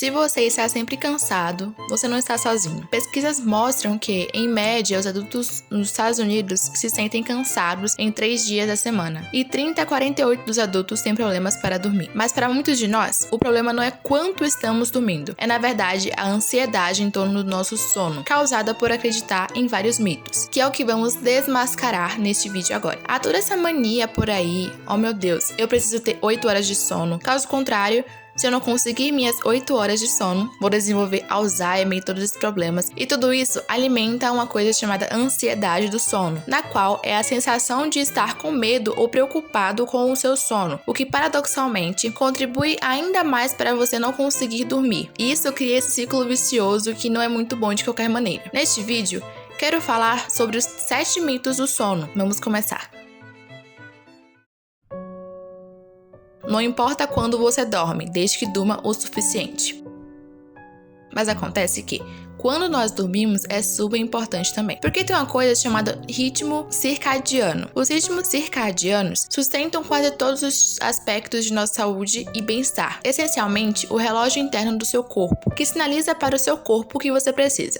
Se você está sempre cansado, você não está sozinho. Pesquisas mostram que, em média, os adultos nos Estados Unidos se sentem cansados em 3 dias da semana. E 30 a 48 dos adultos têm problemas para dormir. Mas para muitos de nós, o problema não é quanto estamos dormindo. É, na verdade, a ansiedade em torno do nosso sono, causada por acreditar em vários mitos, que é o que vamos desmascarar neste vídeo agora. Há toda essa mania por aí, oh meu Deus, eu preciso ter 8 horas de sono. Caso contrário, se eu não conseguir minhas 8 horas de sono, vou desenvolver Alzheimer e todos esses problemas. E tudo isso alimenta uma coisa chamada ansiedade do sono, na qual é a sensação de estar com medo ou preocupado com o seu sono, o que paradoxalmente contribui ainda mais para você não conseguir dormir. E isso cria esse ciclo vicioso que não é muito bom de qualquer maneira. Neste vídeo, quero falar sobre os 7 mitos do sono. Vamos começar. Não importa quando você dorme, desde que durma o suficiente. Mas acontece que, quando nós dormimos, é super importante também. Porque tem uma coisa chamada ritmo circadiano. Os ritmos circadianos sustentam quase todos os aspectos de nossa saúde e bem-estar. Essencialmente, o relógio interno do seu corpo, que sinaliza para o seu corpo o que você precisa.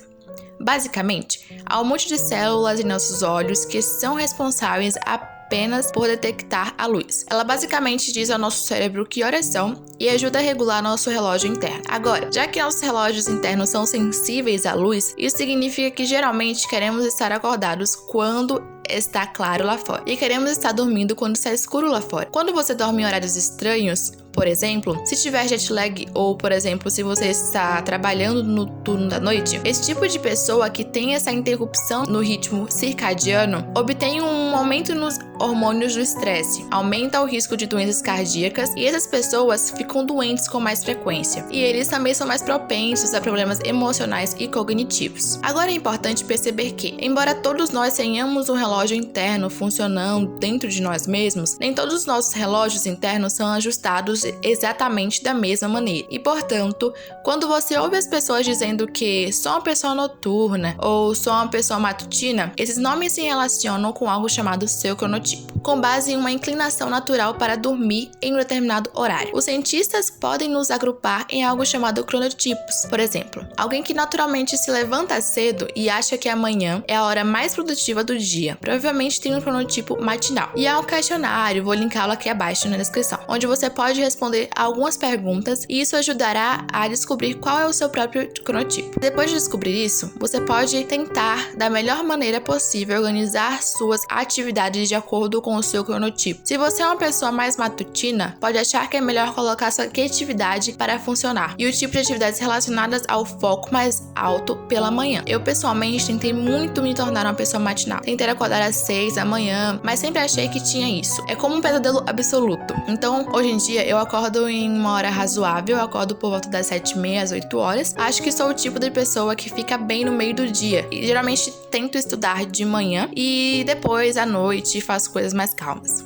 Basicamente, há um monte de células em nossos olhos que são responsáveis apenas por detectar a luz. Ela basicamente diz ao nosso cérebro que horas são e ajuda a regular nosso relógio interno. Agora, já que nossos relógios internos são sensíveis à luz, isso significa que geralmente queremos estar acordados quando está claro lá fora e queremos estar dormindo quando está escuro lá fora. Quando você dorme em horários estranhos, por exemplo, se tiver jet lag ou, por exemplo, se você está trabalhando no turno da noite, esse tipo de pessoa que tem essa interrupção no ritmo circadiano obtém um aumento nos hormônios do estresse, aumenta o risco de doenças cardíacas e essas pessoas ficam doentes com mais frequência. E eles também são mais propensos a problemas emocionais e cognitivos. Agora é importante perceber que, embora todos nós tenhamos um relógio interno funcionando dentro de nós mesmos, nem todos os nossos relógios internos são ajustados exatamente da mesma maneira. E, portanto, quando você ouve as pessoas dizendo que sou uma pessoa noturna ou sou uma pessoa matutina, esses nomes se relacionam com algo chamado seu cronotipo, com base em uma inclinação natural para dormir em um determinado horário. Os cientistas podem nos agrupar em algo chamado cronotipos. Por exemplo, alguém que naturalmente se levanta cedo e acha que amanhã é a hora mais produtiva do dia, provavelmente tem um cronotipo matinal. E há um questionário, vou linká-lo aqui abaixo na descrição, onde você pode responder algumas perguntas e isso ajudará a descobrir qual é o seu próprio cronotipo. Depois de descobrir isso, você pode tentar, da melhor maneira possível, organizar suas atividades de acordo com o seu cronotipo. Se você é uma pessoa mais matutina, pode achar que é melhor colocar sua criatividade para funcionar e o tipo de atividades relacionadas ao foco mais alto pela manhã. Eu, pessoalmente, tentei muito me tornar uma pessoa matinal. Tentei acordar às 6 da manhã, mas sempre achei que tinha isso. É como um pesadelo absoluto. Então, hoje em dia, eu acordo em uma hora razoável, eu acordo por volta das 7h30 às 8 horas. Acho que sou o tipo de pessoa que fica bem no meio do dia. E geralmente tento estudar de manhã e depois à noite faço coisas mais calmas.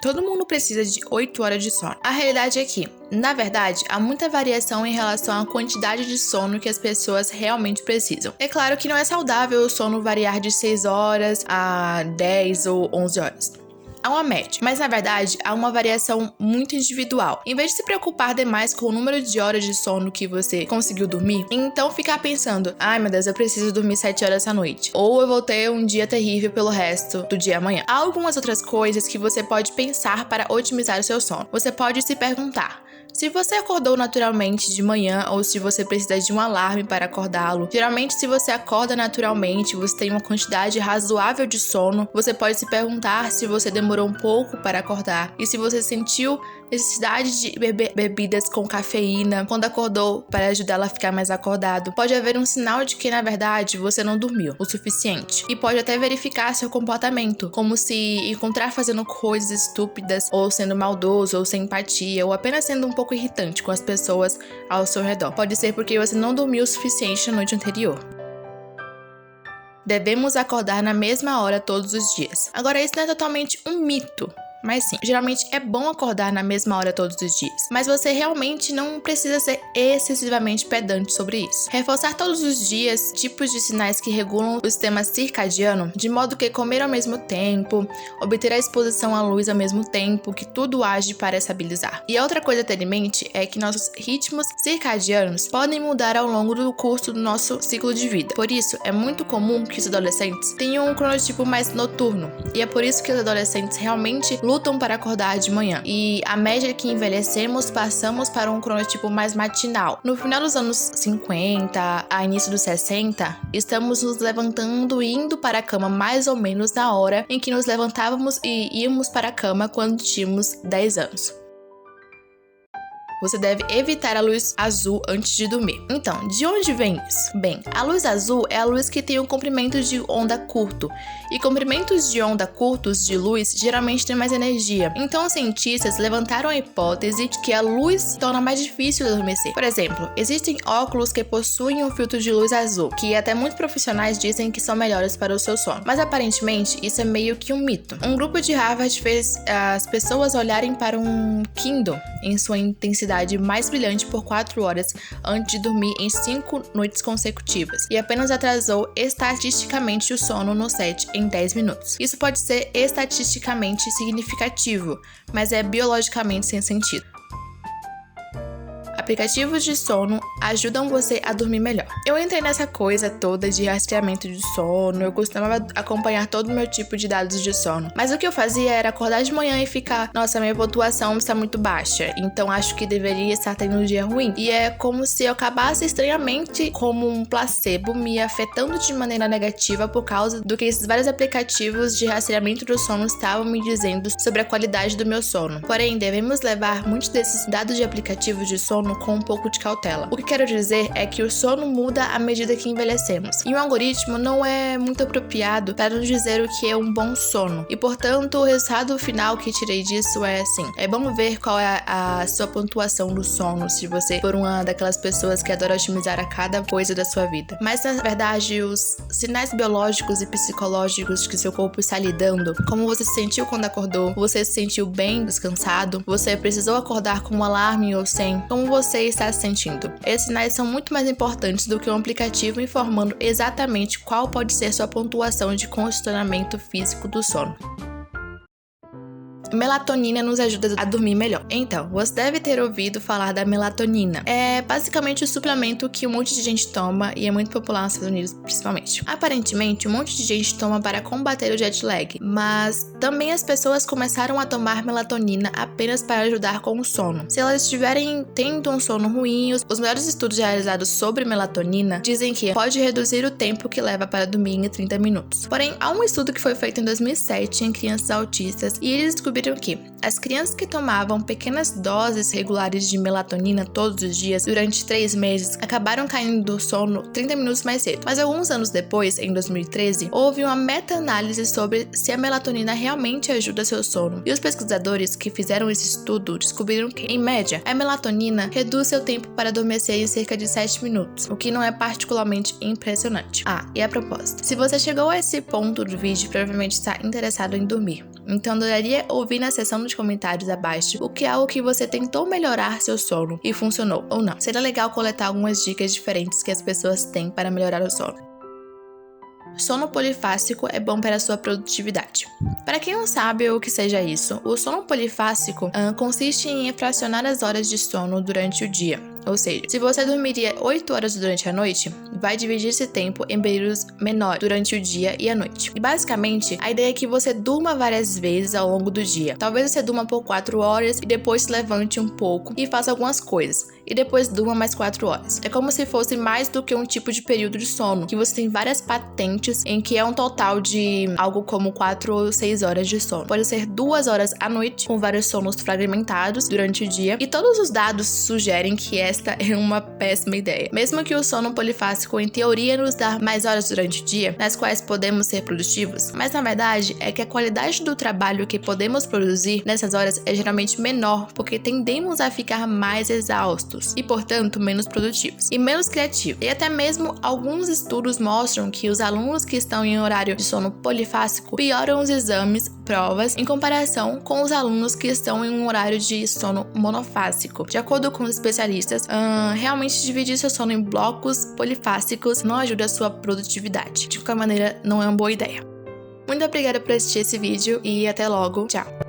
Todo mundo precisa de 8 horas de sono. A realidade é que, na verdade, há muita variação em relação à quantidade de sono que as pessoas realmente precisam. É claro que não é saudável o sono variar de 6 horas a 10 ou 11 horas. Há uma média, mas na verdade há uma variação muito individual. Em vez de se preocupar demais com o número de horas de sono que você conseguiu dormir, então ficar pensando, ai meu Deus, eu preciso dormir 7 horas à noite, ou eu vou ter um dia terrível pelo resto do dia amanhã. Há algumas outras coisas que você pode pensar para otimizar o seu sono. Você pode se perguntar, se você acordou naturalmente de manhã ou se você precisa de um alarme para acordá-lo. Geralmente, se você acorda naturalmente, você tem uma quantidade razoável de sono, você pode se perguntar se você demorou um pouco para acordar e se você sentiu necessidade de beber bebidas com cafeína quando acordou para ajudá-la a ficar mais acordado. Pode haver um sinal de que, na verdade, você não dormiu o suficiente. E pode até verificar seu comportamento, como se encontrar fazendo coisas estúpidas, ou sendo maldoso, ou sem empatia, ou apenas sendo um pouco irritante com as pessoas ao seu redor. Pode ser porque você não dormiu o suficiente na noite anterior. Devemos acordar na mesma hora todos os dias. Agora, isso não é totalmente um mito, Mas sim, geralmente é bom acordar na mesma hora todos os dias, mas você realmente não precisa ser excessivamente pedante sobre isso. Reforçar todos os dias tipos de sinais que regulam o sistema circadiano, de modo que comer ao mesmo tempo, obter a exposição à luz ao mesmo tempo, que tudo age para estabilizar. E a outra coisa a ter em mente é que nossos ritmos circadianos podem mudar ao longo do curso do nosso ciclo de vida. Por isso, é muito comum que os adolescentes tenham um cronotipo mais noturno, e é por isso que os adolescentes realmente lutam para acordar de manhã. E à medida que envelhecemos, passamos para um cronotipo mais matinal. No final dos anos 50, a início dos 60, estamos nos levantando e indo para a cama mais ou menos na hora em que nos levantávamos e íamos para a cama quando tínhamos 10 anos. Você deve evitar a luz azul antes de dormir. Então, de onde vem isso? Bem, a luz azul é a luz que tem um comprimento de onda curto, e comprimentos de onda curtos de luz geralmente têm mais energia. Então, os cientistas levantaram a hipótese de que a luz torna mais difícil de adormecer. Por exemplo, existem óculos que possuem um filtro de luz azul, que até muitos profissionais dizem que são melhores para o seu sono. Mas aparentemente, isso é meio que um mito. Um grupo de Harvard fez as pessoas olharem para um Kindle em sua intensidade mais brilhante por 4 horas antes de dormir em 5 noites consecutivas, e apenas atrasou estatisticamente o sono no set em 10 minutos. Isso pode ser estatisticamente significativo, mas é biologicamente sem sentido. Aplicativos de sono ajudam você a dormir melhor. Eu entrei nessa coisa toda de rastreamento de sono, eu costumava acompanhar todo o meu tipo de dados de sono. Mas o que eu fazia era acordar de manhã e ficar, nossa, minha pontuação está muito baixa, então acho que deveria estar tendo um dia ruim. E é como se eu acabasse estranhamente, como um placebo, me afetando de maneira negativa por causa do que esses vários aplicativos de rastreamento do sono estavam me dizendo sobre a qualidade do meu sono. Porém, devemos levar muitos desses dados de aplicativos de sono com um pouco de cautela. O que quero dizer é que o sono muda à medida que envelhecemos, e um algoritmo não é muito apropriado para nos dizer o que é um bom sono, e portanto o resultado final que tirei disso é assim: é bom ver qual é a sua pontuação do sono, se você for uma daquelas pessoas que adora otimizar a cada coisa da sua vida. Mas na verdade, os sinais biológicos e psicológicos que seu corpo está lidando, como você se sentiu quando acordou, você se sentiu bem, descansado, você precisou acordar com um alarme ou sem, como você está se sentindo. Esses sinais são muito mais importantes do que um aplicativo informando exatamente qual pode ser sua pontuação de condicionamento físico do sono. Melatonina nos ajuda a dormir melhor. Então, você deve ter ouvido falar da melatonina. É basicamente o suplemento que um monte de gente toma e é muito popular nos Estados Unidos, principalmente. Aparentemente, um monte de gente toma para combater o jet lag, mas também as pessoas começaram a tomar melatonina apenas para ajudar com o sono. Se elas estiverem tendo um sono ruim, os melhores estudos realizados sobre melatonina dizem que pode reduzir o tempo que leva para dormir em 30 minutos. Porém, há um estudo que foi feito em 2007 em crianças autistas e eles descobriram que as crianças que tomavam pequenas doses regulares de melatonina todos os dias durante 3 meses acabaram caindo do sono 30 minutos mais cedo. Mas alguns anos depois, em 2013, houve uma meta-análise sobre se a melatonina realmente ajuda seu sono. E os pesquisadores que fizeram esse estudo descobriram que, em média, a melatonina reduz seu tempo para adormecer em cerca de 7 minutos, o que não é particularmente impressionante. Ah, e a propósito, se você chegou a esse ponto do vídeo, provavelmente está interessado em dormir. Então, adoraria ouvir na seção de comentários abaixo o que é algo que você tentou melhorar seu sono e funcionou ou não. Seria legal coletar algumas dicas diferentes que as pessoas têm para melhorar o sono. Sono polifásico é bom para a sua produtividade. Para quem não sabe o que seja isso, o sono polifásico consiste em fracionar as horas de sono durante o dia. Ou seja, se você dormiria 8 horas durante a noite, vai dividir esse tempo em períodos menores durante o dia e a noite. E basicamente, a ideia é que você durma várias vezes ao longo do dia. Talvez você durma por 4 horas e depois se levante um pouco e faça algumas coisas. E depois durma mais 4 horas. É como se fosse mais do que um tipo de período de sono, que você tem várias patentes em que é um total de algo como 4 ou 6 horas de sono. Pode ser 2 horas à noite, com vários sonos fragmentados durante o dia, e todos os dados sugerem que esta é uma péssima ideia. Mesmo que o sono polifásico em teoria nos dá mais horas durante o dia, nas quais podemos ser produtivos, mas na verdade é que a qualidade do trabalho que podemos produzir nessas horas é geralmente menor, porque tendemos a ficar mais exaustos e, portanto, menos produtivos e menos criativos. E até mesmo alguns estudos mostram que os alunos que estão em horário de sono polifásico pioram os exames provas em comparação com os alunos que estão em um horário de sono monofásico. De acordo com os especialistas, realmente dividir seu sono em blocos polifácicos não ajuda a sua produtividade. De qualquer maneira, não é uma boa ideia. Muito obrigada por assistir esse vídeo e até logo. Tchau!